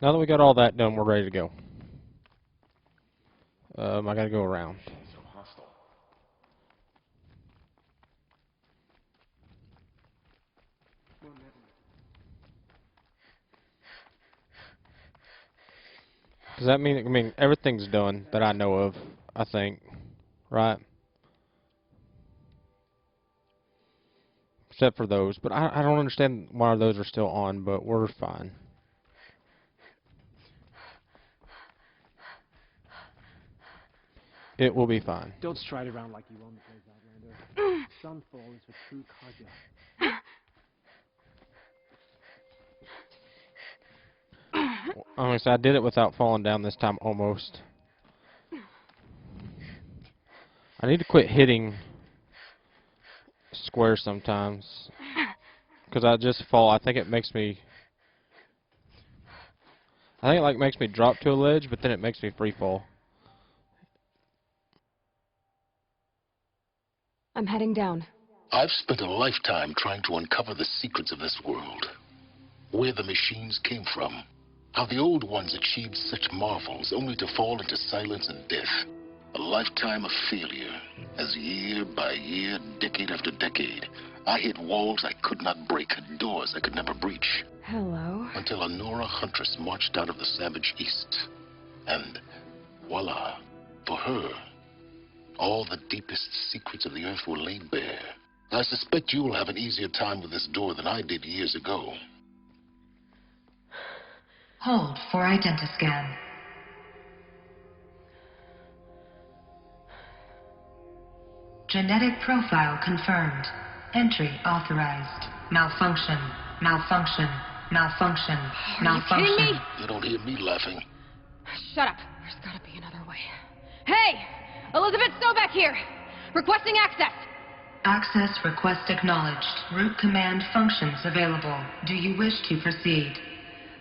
Now that we got all that done, we're ready to go. I gotta go around. So hostile. Does that mean, I mean, everything's done that I know of, I think, right? Except for those, but I don't understand why those are still on, but we're fine. It will be fine. Don't stride around like you own the place, Outlander. Sunfall is a true Kaja. Honestly, I did it without falling down this time, almost. I need to quit hitting square sometimes, because I just fall. I think it makes me. I think it like makes me drop to a ledge, but then it makes me free fall. I'm heading down. I've spent a lifetime trying to uncover the secrets of this world. Where the machines came from. How the old ones achieved such marvels only to fall into silence and death. A lifetime of failure, as year by year, decade after decade, I hit walls I could not break, doors I could never breach. Hello? Until a Nora huntress marched out of the savage East. And voila, for her, all the deepest secrets of the Earth were laid bare. I suspect you'll have an easier time with this door than I did years ago. Hold for identiscan. Genetic profile confirmed. Entry authorized. Malfunction. Malfunction. Malfunction. Malfunction. Are you kidding me? You don't hear me laughing. Shut up. There's gotta be another way. Hey! Elizabeth Stovak here! Requesting access! Access request acknowledged. Root command functions available. Do you wish to proceed?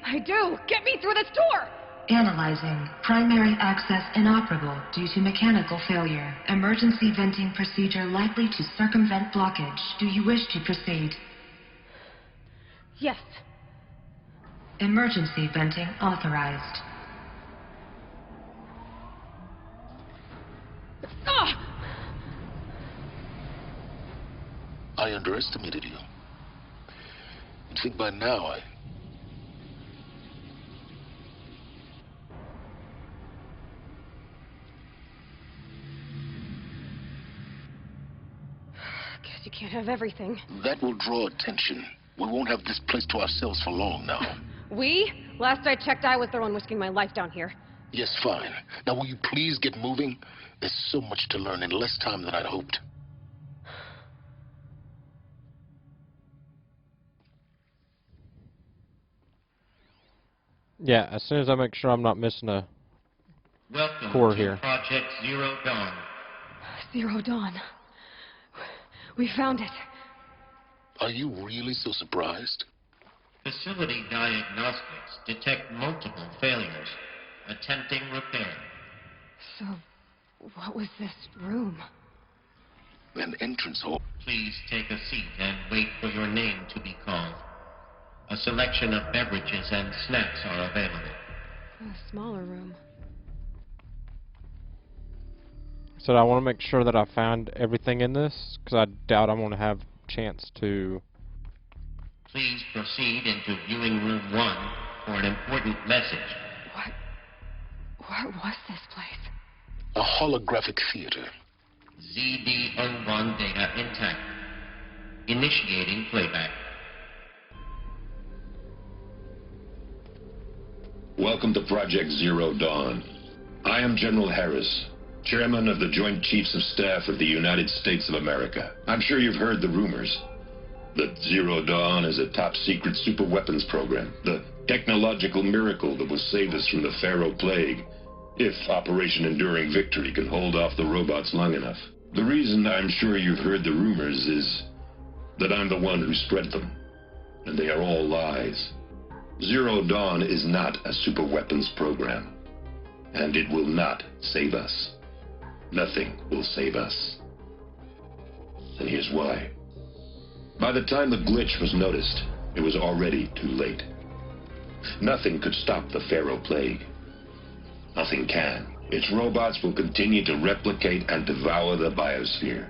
I do! Get me through this door! Analyzing. Primary access inoperable due to mechanical failure. Emergency venting procedure likely to circumvent blockage. Do you wish to proceed? Yes. Emergency venting authorized. Ah! I underestimated you. You'd think by now Guess you can't have everything. That will draw attention. We won't have this place to ourselves for long now. We? Last I checked, I was the one risking my life down here. Yes, fine. Now will you please get moving? There's so much to learn in less time than I'd hoped. Yeah, as soon as I make sure I'm not missing a core here. Project Zero Dawn. Zero Dawn. We found it. Are you really so surprised? Facility diagnostics detect multiple failures. Attempting repair. So, what was this room? An entrance hall. Please take a seat and wait for your name to be called. A selection of beverages and snacks are available. A smaller room. So I want to make sure that I found everything in this, because I doubt I'm going to have a chance to... Please proceed into viewing room 1 for an important message. What was this place? A holographic theater. ZD-01 data intact. Initiating playback. Welcome to Project Zero Dawn. I am General Harris, Chairman of the Joint Chiefs of Staff of the United States of America. I'm sure you've heard the rumors that Zero Dawn is a top-secret superweapons program, the technological miracle that will save us from the Pharaoh Plague, if Operation Enduring Victory can hold off the robots long enough. The reason I'm sure you've heard the rumors is that I'm the one who spread them, and they are all lies. Zero Dawn is not a superweapons program, and it will not save us. Nothing will save us. And here's why. By the time the glitch was noticed, it was already too late. Nothing could stop the Pharaoh Plague. Nothing can. Its robots will continue to replicate and devour the biosphere.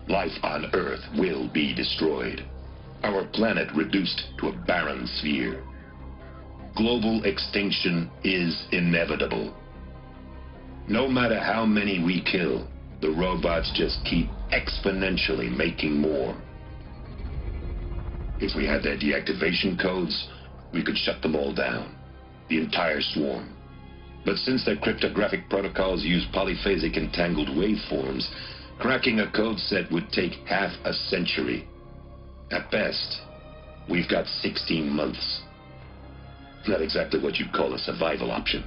Life on Earth will be destroyed. Our planet reduced to a barren sphere. Global extinction is inevitable. No matter how many we kill, the robots just keep exponentially making more. If we had their deactivation codes, we could shut them all down. The entire swarm. But since their cryptographic protocols use polyphasic entangled waveforms, cracking a code set would take half a century. At best, we've got 16 months. Not exactly what you'd call a survival option.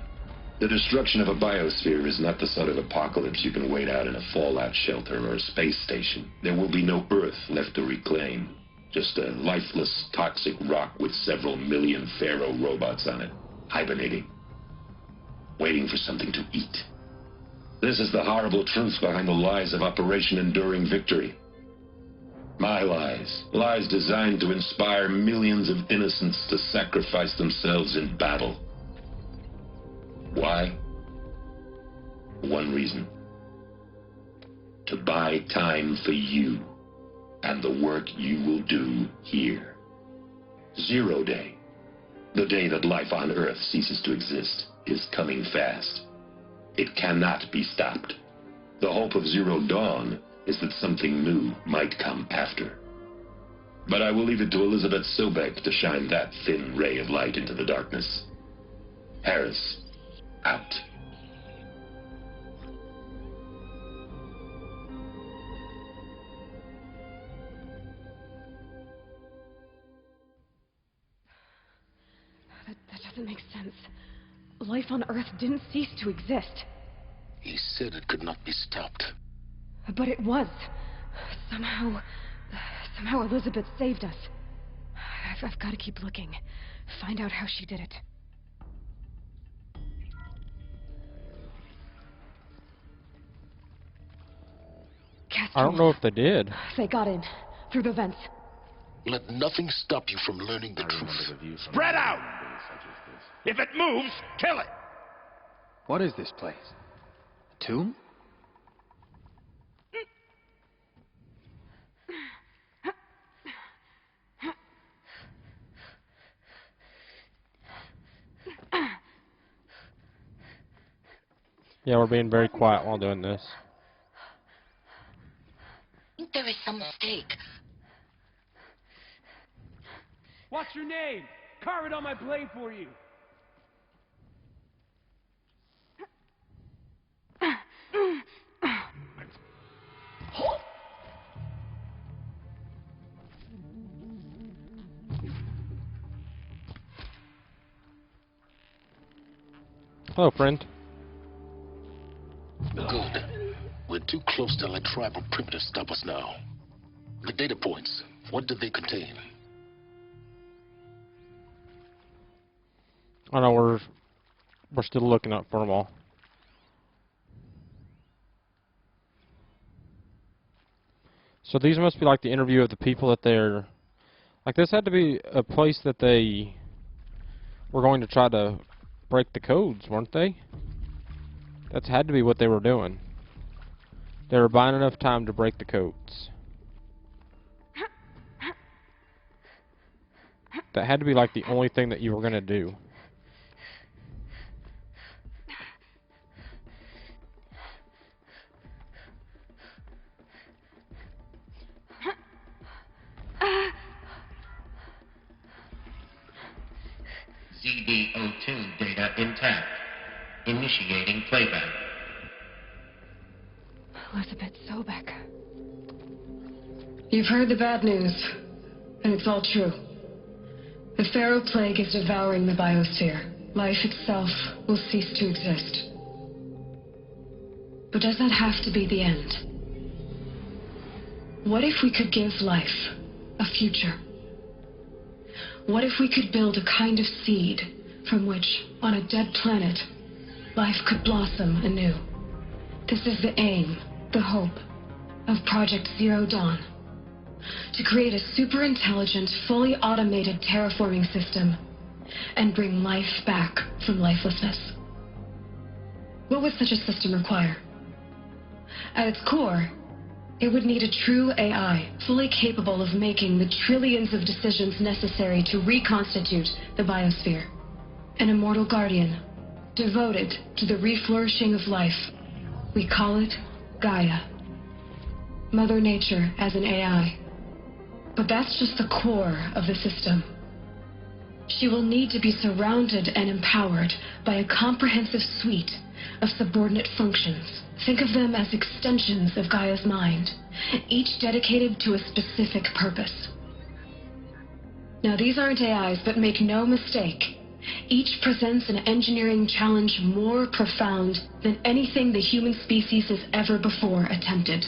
The destruction of a biosphere is not the sort of apocalypse you can wait out in a fallout shelter or a space station. There will be no Earth left to reclaim. Just a lifeless, toxic rock with several million Pharaoh robots on it, hibernating, waiting for something to eat. This is the horrible truth behind the lies of Operation Enduring Victory. My lies. Lies designed to inspire millions of innocents to sacrifice themselves in battle. Why? One reason. To buy time for you and the work you will do here. 0 Day, the day that life on Earth ceases to exist, is coming fast. It cannot be stopped. The hope of Zero Dawn is that something new might come after. But I will leave it to Elizabeth Sobek to shine that thin ray of light into the darkness. Harris, out. That doesn't make sense. Life on Earth didn't cease to exist. He said it could not be stopped. But it was. Somehow Elizabeth saved us. I've got to keep looking. Find out how she did it. I don't know if they did. They got in. Through the vents. Let nothing stop you from learning the truth. Spread out! If it moves, kill it! What is this place? A tomb? Yeah, we're being very quiet while doing this. I think there is some mistake. What's your name? Carve it on my blade for you. Hello, friend. Good. We're too close to let tribal primitives stop us now. The data points, what did they contain? I know we're still looking up for them all. So these must be like the interview of the people that they're... Like this had to be a place that they were going to try to break the codes, weren't they? That's had to be what they were doing. They were buying enough time to break the codes. That had to be like the only thing that you were going to do. ZD02 data intact. Initiating playback. Elizabeth Sobek. You've heard the bad news, and it's all true. The Pharaoh Plague is devouring the biosphere. Life itself will cease to exist. But does that have to be the end? What if we could give life a future? What if we could build a kind of seed from which, on a dead planet, life could blossom anew? This is the aim, the hope, of Project Zero Dawn. To create a super-intelligent, fully automated terraforming system and bring life back from lifelessness. What would such a system require? At its core, it would need a true AI, fully capable of making the trillions of decisions necessary to reconstitute the biosphere. An immortal guardian, devoted to the reflourishing of life. We call it Gaia. Mother Nature as an AI. But that's just the core of the system. She will need to be surrounded and empowered by a comprehensive suite of subordinate functions. Think of them as extensions of Gaia's mind, each dedicated to a specific purpose. Now, these aren't AIs, but make no mistake, each presents an engineering challenge more profound than anything the human species has ever before attempted.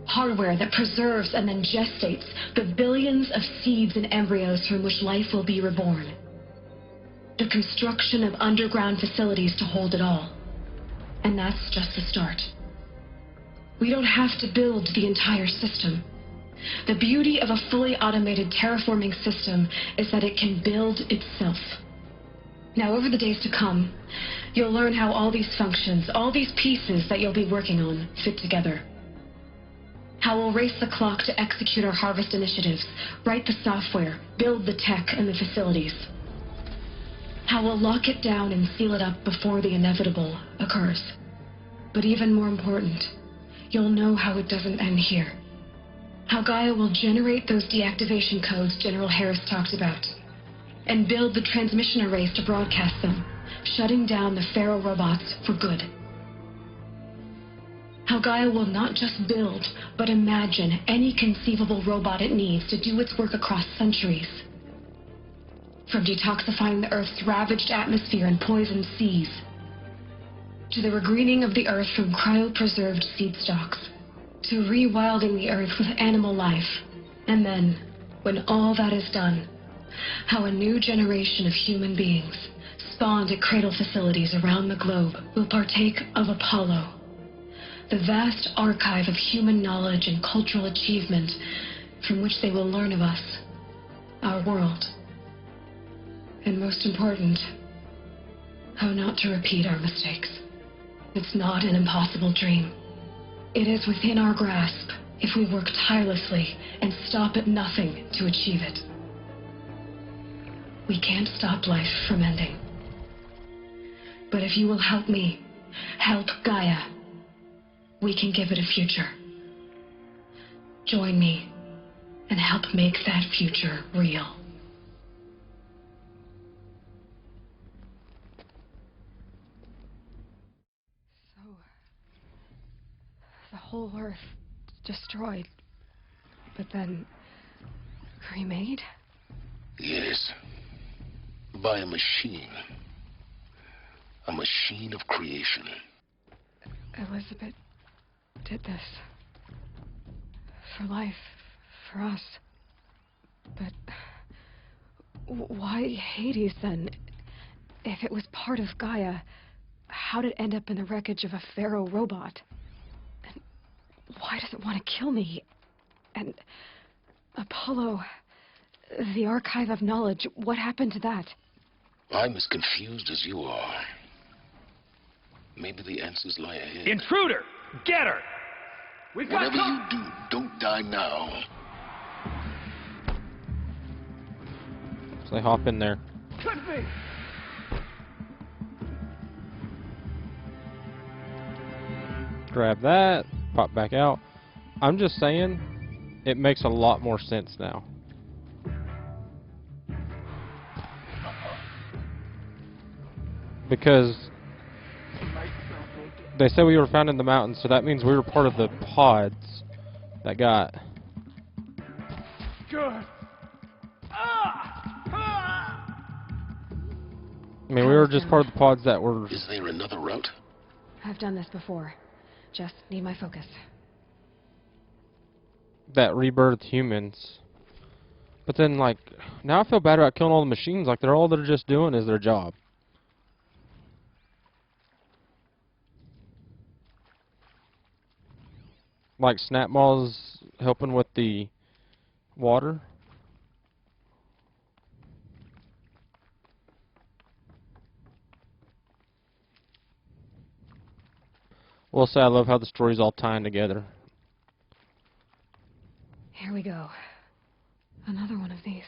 Hardware that preserves and then gestates the billions of seeds and embryos from which life will be reborn. The construction of underground facilities to hold it all. And that's just the start. We don't have to build the entire system. The beauty of a fully automated terraforming system is that it can build itself. Now, over the days to come, you'll learn how all these functions, all these pieces that you'll be working on, fit together. How we'll race the clock to execute our harvest initiatives, write the software, build the tech and the facilities. How we'll lock it down and seal it up before the inevitable occurs. But even more important, you'll know how it doesn't end here. How Gaia will generate those deactivation codes General Harris talked about, and build the transmission arrays to broadcast them, shutting down the Pharaoh robots for good. How Gaia will not just build, but imagine any conceivable robot it needs to do its work across centuries. From detoxifying the Earth's ravaged atmosphere and poisoned seas, to the regreening of the Earth from cryopreserved seed stalks, to rewilding the Earth with animal life. And then, when all that is done, how a new generation of human beings, spawned at cradle facilities around the globe, will partake of Apollo, the vast archive of human knowledge and cultural achievement from which they will learn of us, our world. And most important, how not to repeat our mistakes. It's not an impossible dream. It is within our grasp if we work tirelessly and stop at nothing to achieve it. We can't stop life from ending. But if you will help me, help Gaia, we can give it a future. Join me and help make that future real. So, the whole Earth destroyed, but then remade? Yes. By a machine. A machine of creation. Elizabeth did this. For life. For us. But why Hades, then? If it was part of Gaia, how did it end up in the wreckage of a Pharaoh robot? And why does it want to kill me? And Apollo, the archive of knowledge, what happened to that? I'm as confused as you are. Maybe the answers lie ahead. Intruder! Get her! We've got Whatever you do, don't die now. So they hop in there. Could be! Grab that, pop back out. I'm just saying, it makes a lot more sense now. Because they said we were found in the mountains, so that means we were part of the pods that got... Good. I mean, we were just part of the pods that were... Is there another route? I've done this before. Just need my focus. that rebirthed humans. But then, like, now I feel bad about killing all the machines. Like, all they're just doing is their job. Like, Snapmaw's helping with the water. will say I love how the story's all tying together. Here we go. Another one of these.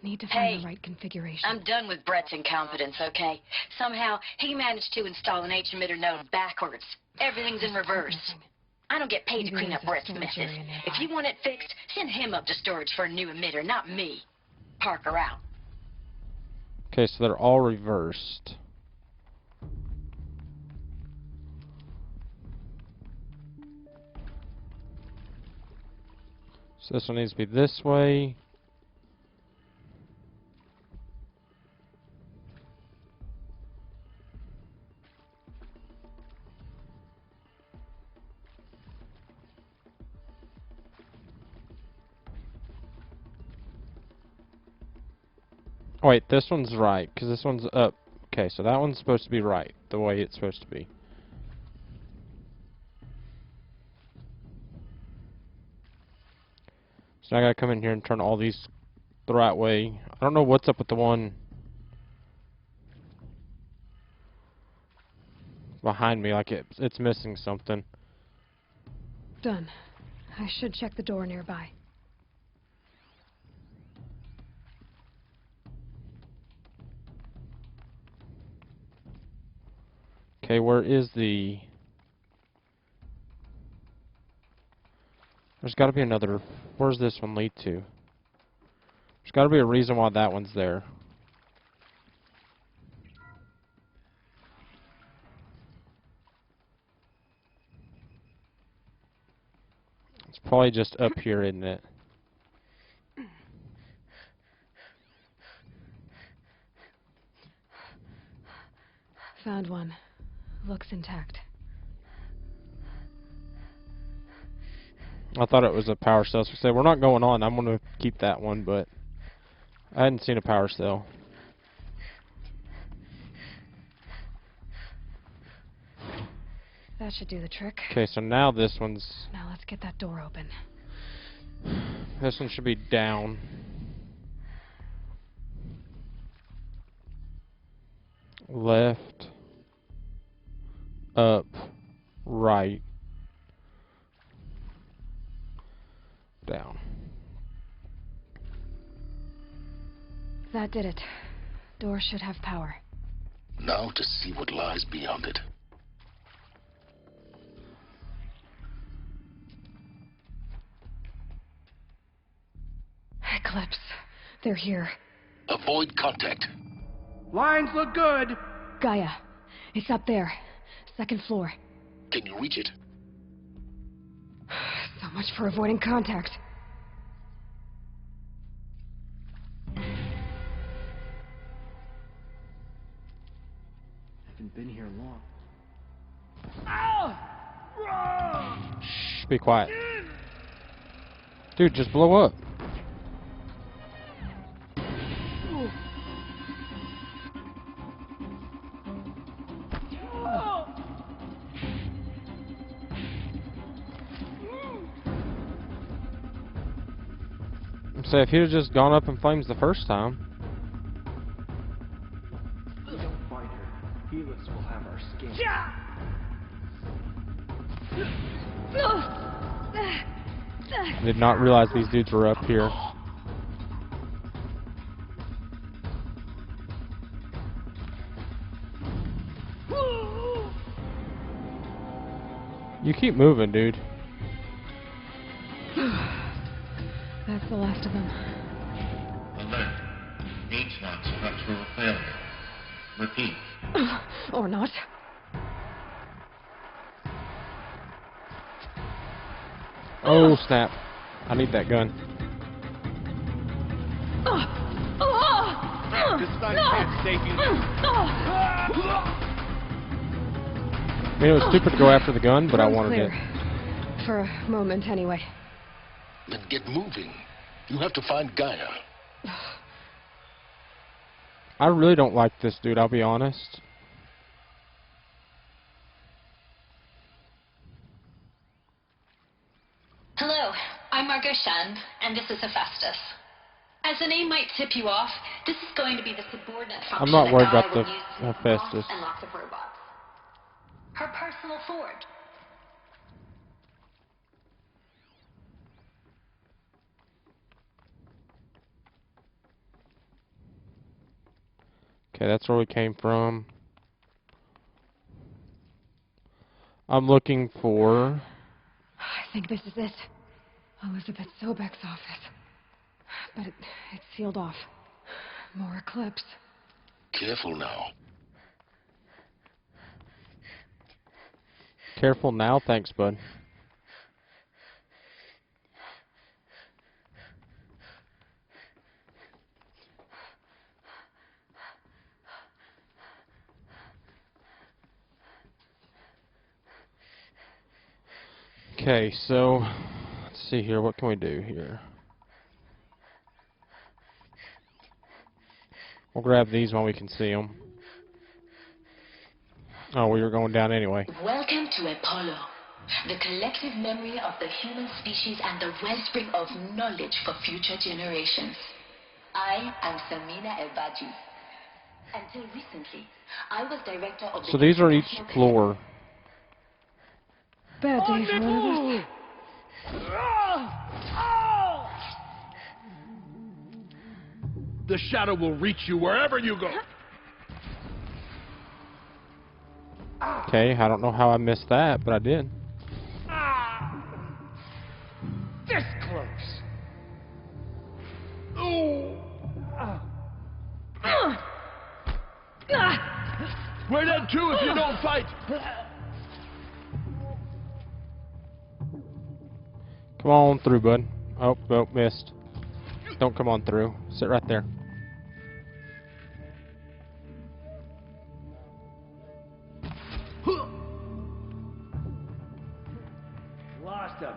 Need to find the Hey, right configuration. I'm done with Brett's incompetence, okay? Somehow, he managed to install an H-emitter node backwards. Everything's in reverse. I don't get paid to Maybe clean up there's a Brett's storage messes. area nearby. If you want it fixed, send him up to storage for a new emitter, not me. Parker out. Okay, so they're all reversed. So this one needs to be this way. Oh, wait, this one's right, because this one's up. Okay, so that one's supposed to be right, the way it's supposed to be. So now I gotta come in here and turn all these the right way. I don't know what's up with the one behind me, like it's missing something. Done. I should check the door nearby. Okay, where is the... There's gotta be another... Where's this one lead to? There's gotta be a reason why that one's there. It's probably just up here, isn't it? Found one. Looks intact. I thought it was a power cell, so say we're not going on. I'm gonna keep that one, but I hadn't seen a power cell. That should do the trick. Okay, so now this one's... Now let's get that door open. This one should be down. Left. Up. Right. Down. That did it. Door should have power. Now to see what lies beyond it. Eclipse. They're here. Avoid contact. Lines look good. Gaia. It's up there. Second floor. Can you reach it? So much for avoiding contact. Haven't been here long. Shh, be quiet. Dude, just blow up. So if he'd have just gone up in flames the first time. If we don't find her, Helix will have our skin. I did not realize these dudes were up here. You keep moving, dude. That's the last of them. Alert. H-lock structural failure. Repeat. Or not. Oh, snap. I need that gun. This is not a chance taking. I mean, it was stupid to go after the gun, but I Room's wanted clear. it. For a moment, anyway. Then get moving. You have to find Gaia. I really don't like this dude, I'll be honest. Hello, I'm Margot Shen, and this is Hephaestus. As the name might tip you off, this is going to be the subordinate function I'm not worried that about Gaia the will use to Hephaestus. and lots of robots. Her personal Ford. Okay, that's where we came from. I'm looking for... I think this is it. Elizabeth Sobek's office. But it's sealed off. More eclipse. Careful now. Careful now, thanks, bud. Okay, so let's see here. What can we do here? We'll grab these while we can see them. Oh, we were going down anyway. Welcome to Apollo, the collective memory of the human species and the wellspring of knowledge for future generations. I am Samina El-Baji. Until recently, I was director of the... So these are each floor. Bad day for one of us. The shadow will reach you wherever you go. Okay, I don't know how I missed that, but I did. This close. Ooh. We're dead too if you don't fight. Come on through, bud. Oh, nope, missed. Don't come on through. Sit right there. Lost him.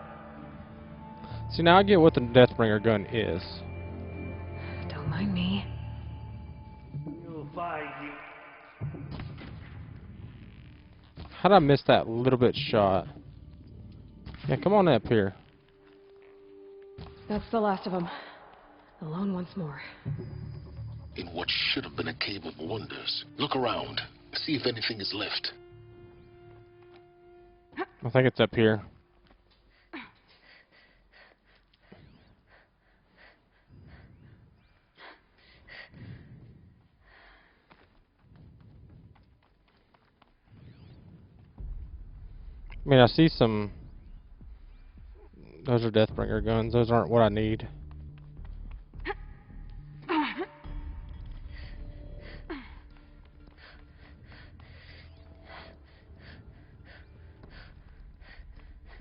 See, now I get what the Deathbringer gun is. Don't mind me. You'll find you. How'd I miss that little bit shot? Yeah, come on up here. That's the last of them. Alone once more. In what should have been a cave of wonders. Look around. See if anything is left. I think it's up here. I mean, I see some... Those are Deathbringer guns. Those aren't what I need.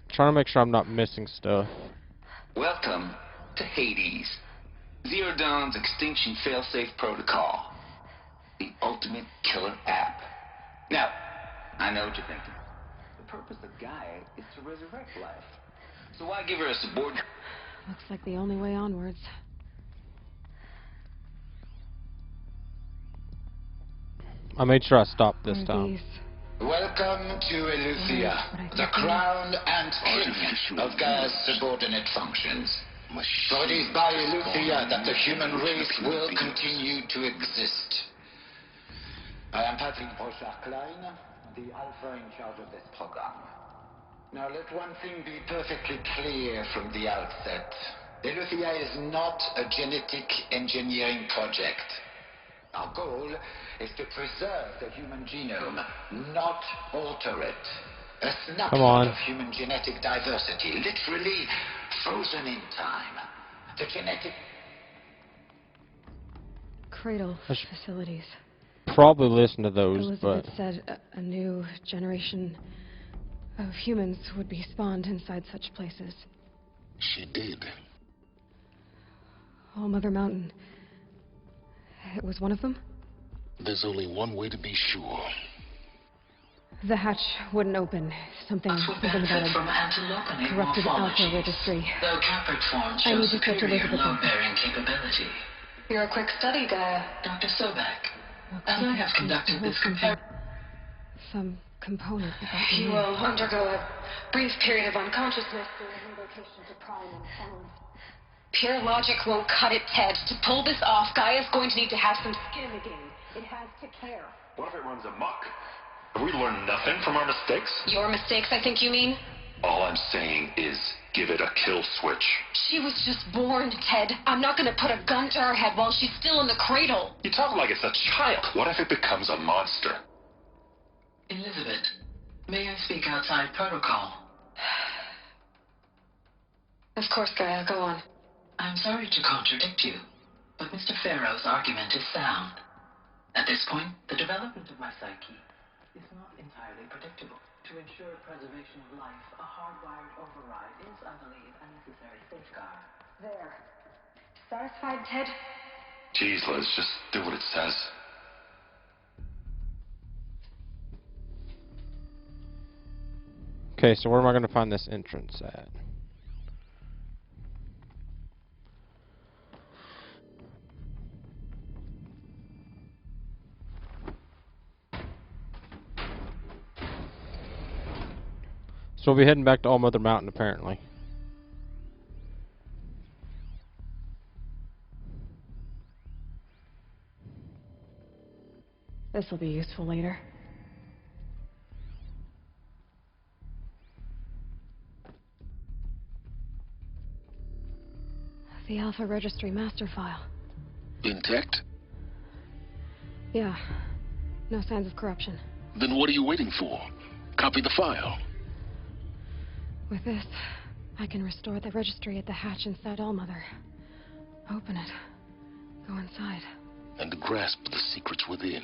Trying to make sure I'm not missing stuff. Welcome to Hades, Zero Dawn's extinction failsafe protocol. The ultimate killer app. Now, I know what you're thinking. The purpose of Gaia is to resurrect life. So why give her a subordinate? Looks like the only way onwards. I made sure I stopped this time. Welcome to Eleuthia, the crown and king of Gaia's subordinate functions. For it is by Eleuthia that the human race will continue to exist. I am Patrick Brochard-Klein, the alpha in charge of this program. Now let one thing be perfectly clear from the outset. Eleuthia is not a genetic engineering project. Our goal is to preserve the human genome, not alter it. A snapshot of human genetic diversity, literally frozen in time. The genetic... Cradle facilities. Probably listen to those, Elizabeth but... said a new generation of humans would be spawned inside such places. She did. All Mother Mountain. It was one of them? There's only one way to be sure. The hatch wouldn't open. Something about a corrupted alpha registry. Though Caprid forms I show need to search superior Elizabeth. load-bearing capability. You're a quick study, Gaia. Dr. Sobek. As I have conducted this comparison... Some component. You will undergo a brief period of unconsciousness during relocation to Prime and Sound. Pure logic won't cut it, Ted. To pull this off, Gaia's going to need to have some skin in the game. It has to care. What if it runs amok? Have we learned nothing from our mistakes? Your mistakes, I think you mean? All I'm saying is, give it a kill switch. She was just born, Ted. I'm not gonna put a gun to her head while she's still in the cradle. You talk like it's a child. What if it becomes a monster? Elizabeth, may I speak outside protocol? Of course, Gaia, go on. I'm sorry to contradict you, but Mr. Farrow's argument is sound. At this point, the development of my psyche is not entirely predictable. To ensure preservation of life, a hardwired override is, I believe, a necessary safeguard. There. Satisfied, Ted? Jeez, Liz, just do what it says. Okay, so where am I going to find this entrance at? So we'll be heading back to All Mother Mountain, apparently. This will be useful later. The Alpha Registry master file. Intact? Yeah. No signs of corruption. Then what are you waiting for? Copy the file. With this, I can restore the registry at the hatch inside Allmother. Open it. Go inside. And grasp the secrets within.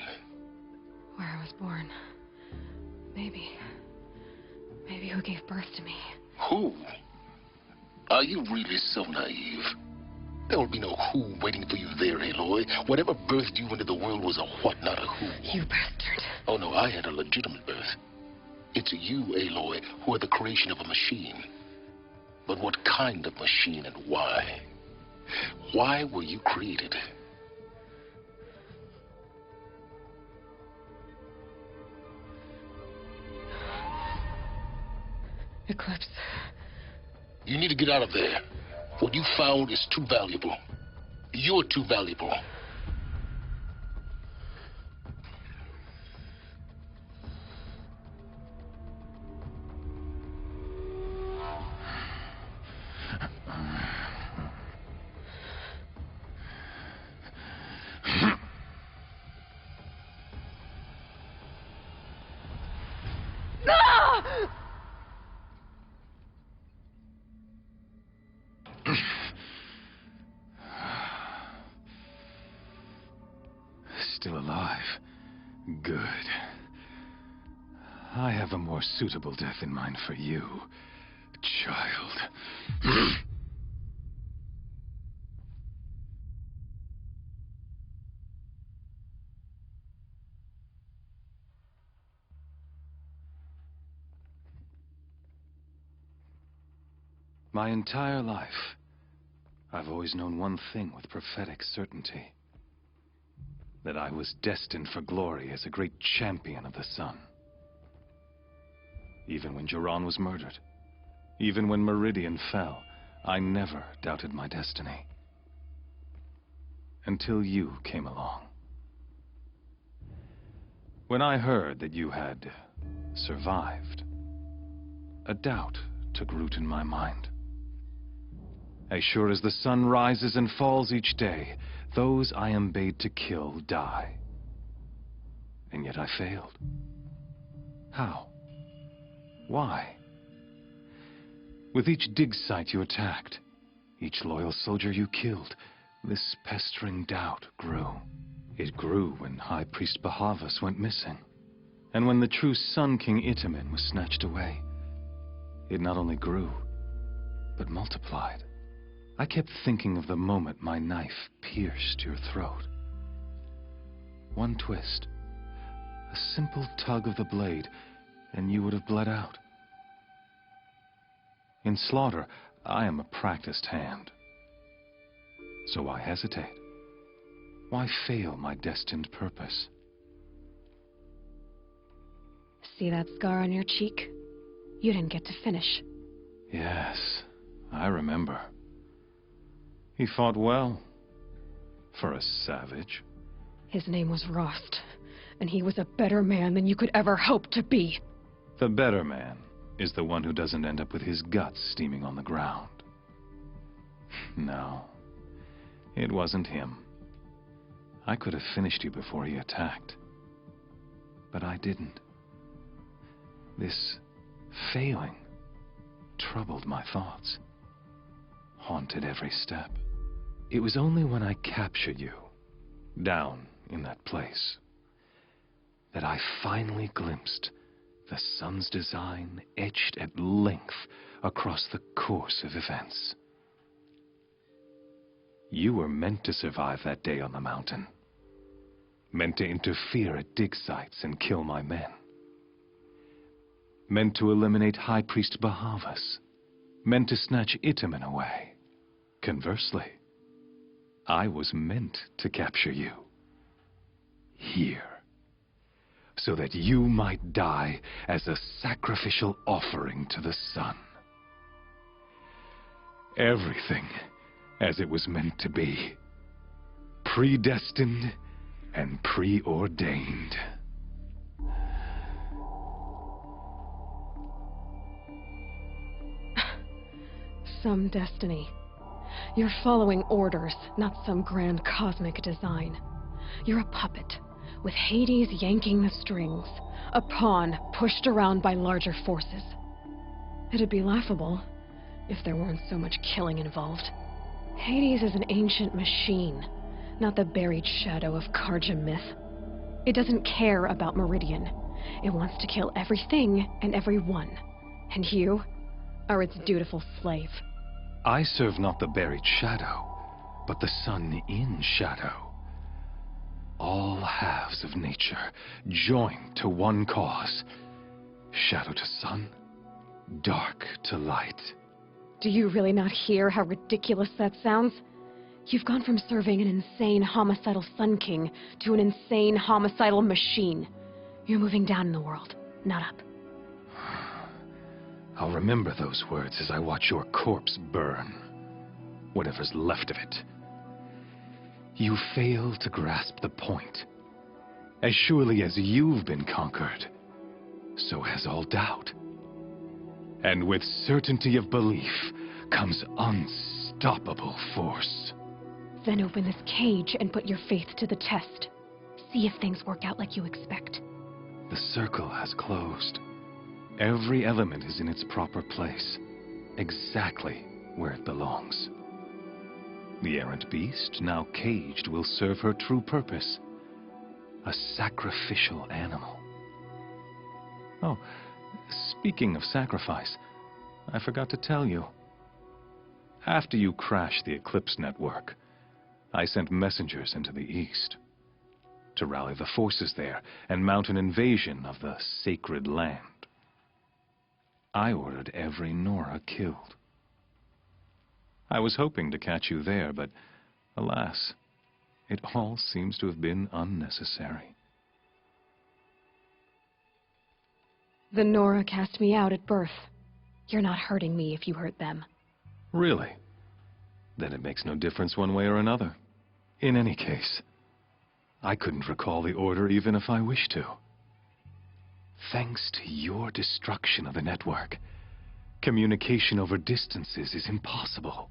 Where I was born. Maybe who gave birth to me. Who? Are you really so naive? There will be no who waiting for you there, Aloy. Whatever birthed you into the world was a what, not a who. You bastard. Oh no, I had a legitimate birth. It's you, Aloy, who are the creation of a machine. But what kind of machine and why? Why were you created? Eclipse. You need to get out of there. What you found is too valuable. You're too valuable. Still alive. Good. I have a more suitable death in mind for you, child. My entire life, I've always known one thing with prophetic certainty. That I was destined for glory as a great champion of the sun. Even when Jiran was murdered, even when Meridian fell, I never doubted my destiny. Until you came along. When I heard that you had survived, a doubt took root in my mind. As sure as the sun rises and falls each day, those I am bade to kill die. And yet I failed. How? Why? With each dig site you attacked, each loyal soldier you killed, this pestering doubt grew. It grew when High Priest Bahavas went missing, and when the true Sun King Itamen was snatched away. It not only grew, but multiplied. I kept thinking of the moment my knife pierced your throat. One twist, a simple tug of the blade, and you would have bled out. In slaughter, I am a practiced hand. So why hesitate? Why fail my destined purpose? See that scar on your cheek? You didn't get to finish. Yes, I remember. He fought well. For a savage. His name was Rost. and he was a better man than you could ever hope to be. The better man is the one who doesn't end up with his guts steaming on the ground. No, it wasn't him. I could have finished you before he attacked. But I didn't. This failing troubled my thoughts, haunted every step. It was only when I captured you, down in that place, that I finally glimpsed the sun's design etched at length across the course of events. You were meant to survive that day on the mountain, meant to interfere at dig sites and kill my men, meant to eliminate High Priest Bahavas, meant to snatch Itamen away. Conversely, I was meant to capture you, here, so that you might die as a sacrificial offering to the sun. Everything as it was meant to be, predestined and preordained. Some destiny. You're following orders, not some grand cosmic design. You're a puppet, with Hades yanking the strings, a pawn pushed around by larger forces. It'd be laughable if there weren't so much killing involved. Hades is an ancient machine, not the buried shadow of Karja myth. It doesn't care about Meridian. It wants to kill everything and everyone. And you are its dutiful slave. I serve not the buried shadow, but the sun in shadow. All halves of nature joined to one cause. Shadow to sun, dark to light. Do you really not hear how ridiculous that sounds? You've gone from serving an insane homicidal Sun King to an insane homicidal machine. You're moving down in the world, not up. I'll remember those words as I watch your corpse burn. Whatever's left of it. You fail to grasp the point. As surely as you've been conquered, so has all doubt. And with certainty of belief comes unstoppable force. Then open this cage and put your faith to the test. See if things work out like you expect. The circle has closed. Every element is in its proper place, exactly where it belongs. The errant beast, now caged, will serve her true purpose. A sacrificial animal. Oh, speaking of sacrifice, I forgot to tell you. After you crashed the Eclipse network, I sent messengers into the east to rally the forces there and mount an invasion of the sacred land. I ordered every Nora killed. I was hoping to catch you there, but alas, it all seems to have been unnecessary. The Nora cast me out at birth. You're not hurting me if you hurt them. Really? Then it makes no difference one way or another. In any case, I couldn't recall the order even if I wished to. Thanks to your destruction of the network, communication over distances is impossible.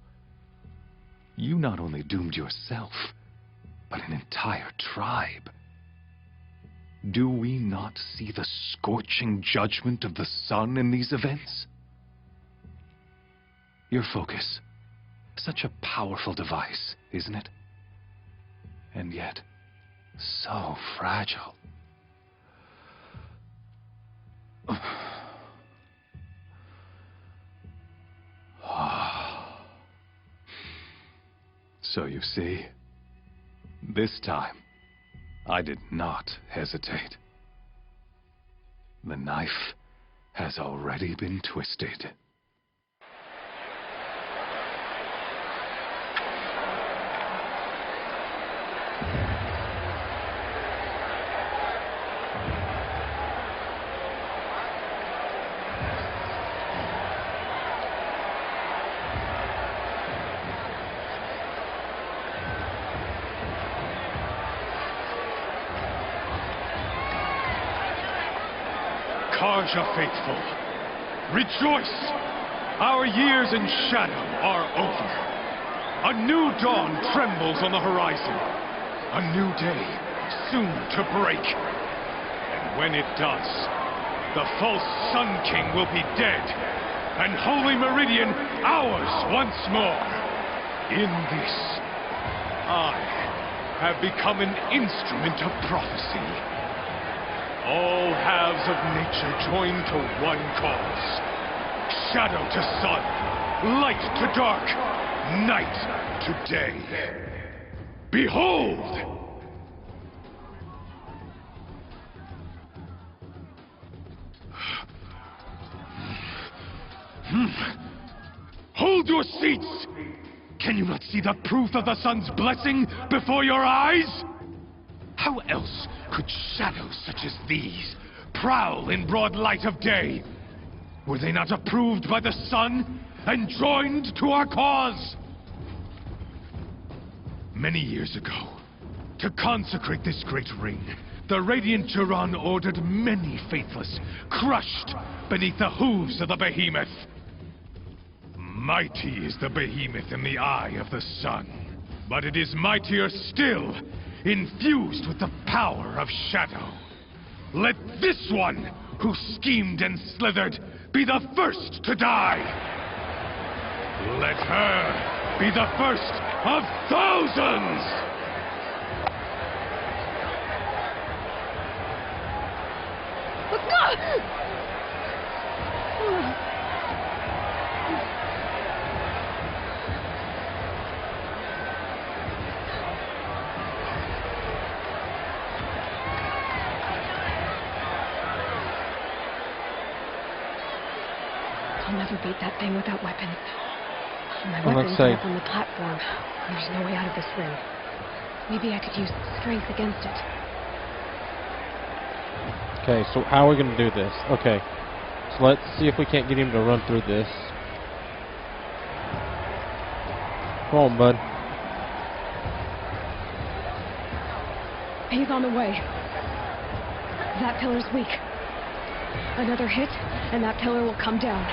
You not only doomed yourself, but an entire tribe. Do we not see the scorching judgment of the sun in these events? Your focus, such a powerful device, isn't it? And yet, so fragile. So you see, this time, I did not hesitate. The knife has already been twisted. Karja faithful, rejoice! Our years in shadow are over. A new dawn trembles on the horizon. A new day soon to break. And when it does, the false Sun King will be dead, and Holy Meridian ours once more. In this, I have become an instrument of prophecy. All halves of nature join to one cause. Shadow to sun, light to dark, night to day. Behold! Hold your seats! Can you not see the proof of the sun's blessing before your eyes? How else could shadows such as these prowl in broad light of day? Were they not approved by the sun and joined to our cause? Many years ago, to consecrate this great ring, the Radiant Turan ordered many faithless, crushed beneath the hooves of the behemoth. Mighty is the behemoth in the eye of the sun, but it is mightier still, infused with the power of shadow. Let this one, who schemed and slithered, be the first to die. Let her be the first of thousands! I'll never beat that thing without weapons. My Well, weapons let's are see. up on the platform. There's no way out of this ring. Maybe I could use strength against it. Okay, so how are we going to do this? Okay, so let's see if we can't get him to run through this. Come on, bud. He's on the way. That pillar's weak. Another hit, and that pillar will come down.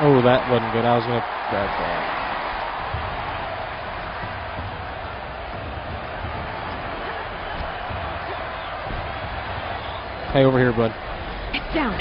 Oh, that wasn't good. I was going to grab that. Hey, over here, bud. It's down.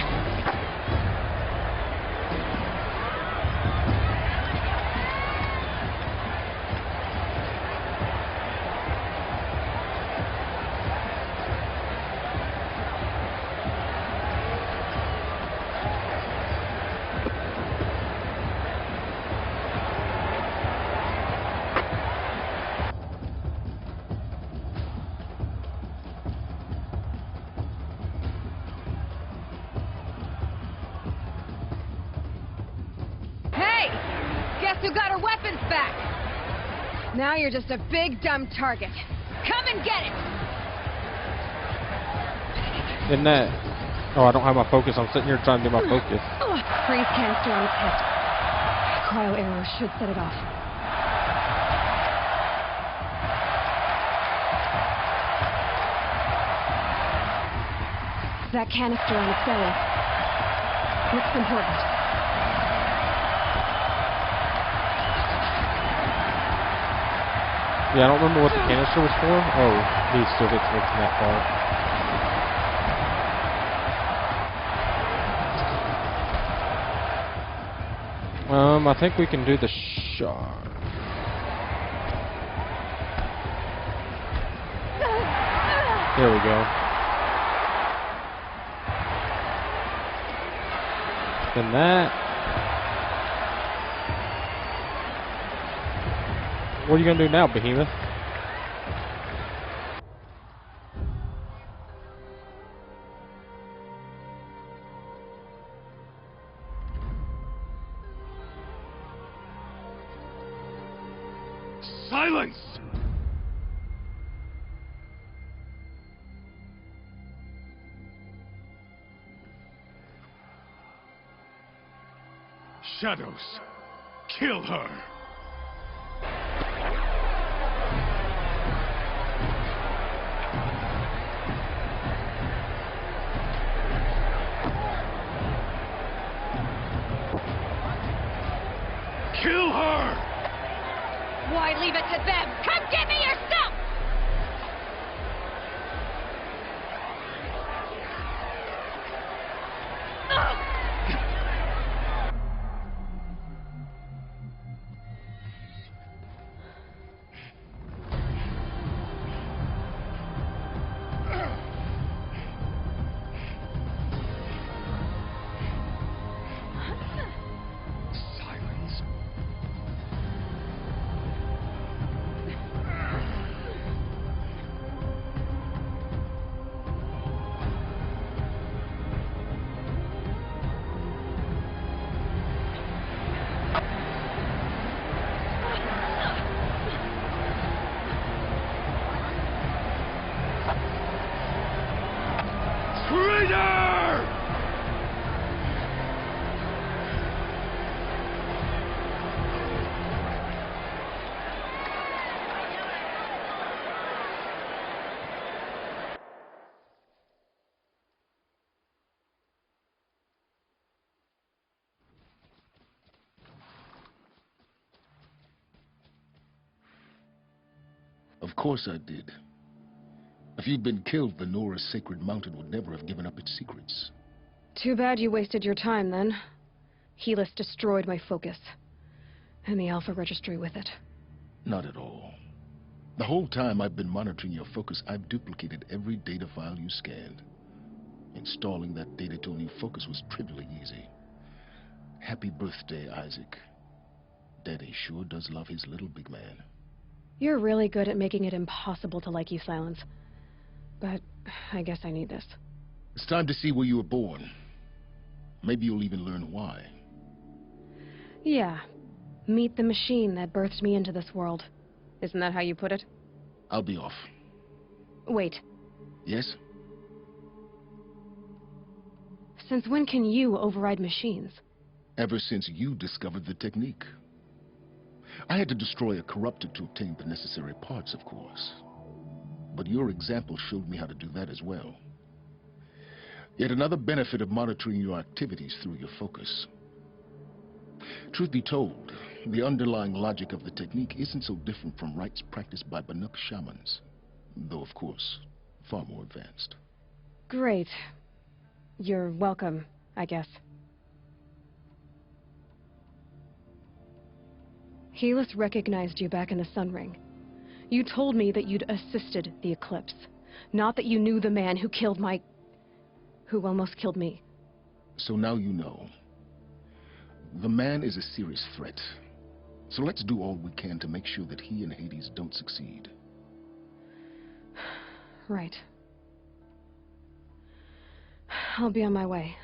Who got her weapons back? Now you're just a big dumb target. Come and get it! Isn't that... Oh, I don't have my focus. I'm sitting here trying to do my focus. Freeze canister on its head. Cryo arrow should set it off. That canister on its belly. Looks important. Yeah, I don't remember what the canister was for. Oh, he still gets what's in that part. I think we can do the shot. There we go. Then that. What are you gonna do now, Behemoth? Silence! Shadows, kill her! Kill her! Why leave it to them? Come get me yourself! Silence. Traitor! Of course I did. If you'd been killed, the Nora's sacred mountain would never have given up its secrets. Too bad you wasted your time, then. Helis destroyed my focus. And the Alpha Registry with it. Not at all. The whole time I've been monitoring your focus, I've duplicated every data file you scanned. Installing that data to a new focus was trivially easy. Happy birthday, Isaac. Daddy sure does love his little big man. You're really good at making it impossible to like you, Silence. But I guess I need this. It's time to see where you were born. Maybe you'll even learn why. Yeah. Meet the machine that birthed me into this world. Isn't that how you put it? I'll be off. Wait. Yes? Since when can you override machines? Ever since you discovered the technique. I had to destroy a corruptor to obtain the necessary parts, of course. But your example showed me how to do that as well. Yet another benefit of monitoring your activities through your focus. Truth be told, the underlying logic of the technique isn't so different from rites practiced by Banuk shamans, though of course, far more advanced. Great. You're welcome, I guess. Helis recognized you back in the Sun Ring. You told me that you'd assisted the eclipse, not that you knew the man who almost killed me. So now you know. The man is a serious threat. So let's do all we can to make sure that he and Hades don't succeed. Right. I'll be on my way.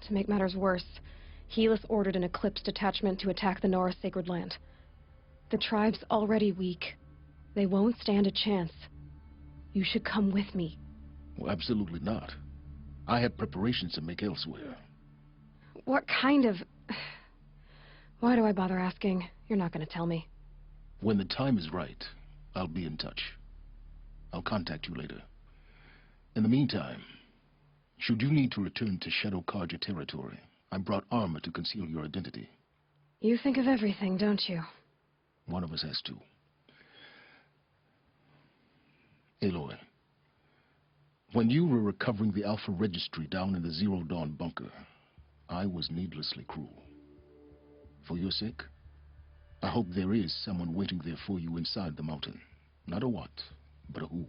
To make matters worse, Helis ordered an Eclipse detachment to attack the Nora Sacred Land. The tribe's already weak. They won't stand a chance. You should come with me. Well, absolutely not. I have preparations to make elsewhere. What kind of... Why do I bother asking? You're not going to tell me. When the time is right, I'll be in touch. I'll contact you later. In the meantime, should you need to return to Shadow Karja territory, I brought armor to conceal your identity. You think of everything, don't you? One of us has to. Aloy, when you were recovering the Alpha Registry down in the Zero Dawn bunker, I was needlessly cruel. For your sake, I hope there is someone waiting there for you inside the mountain. Not a what, but a who.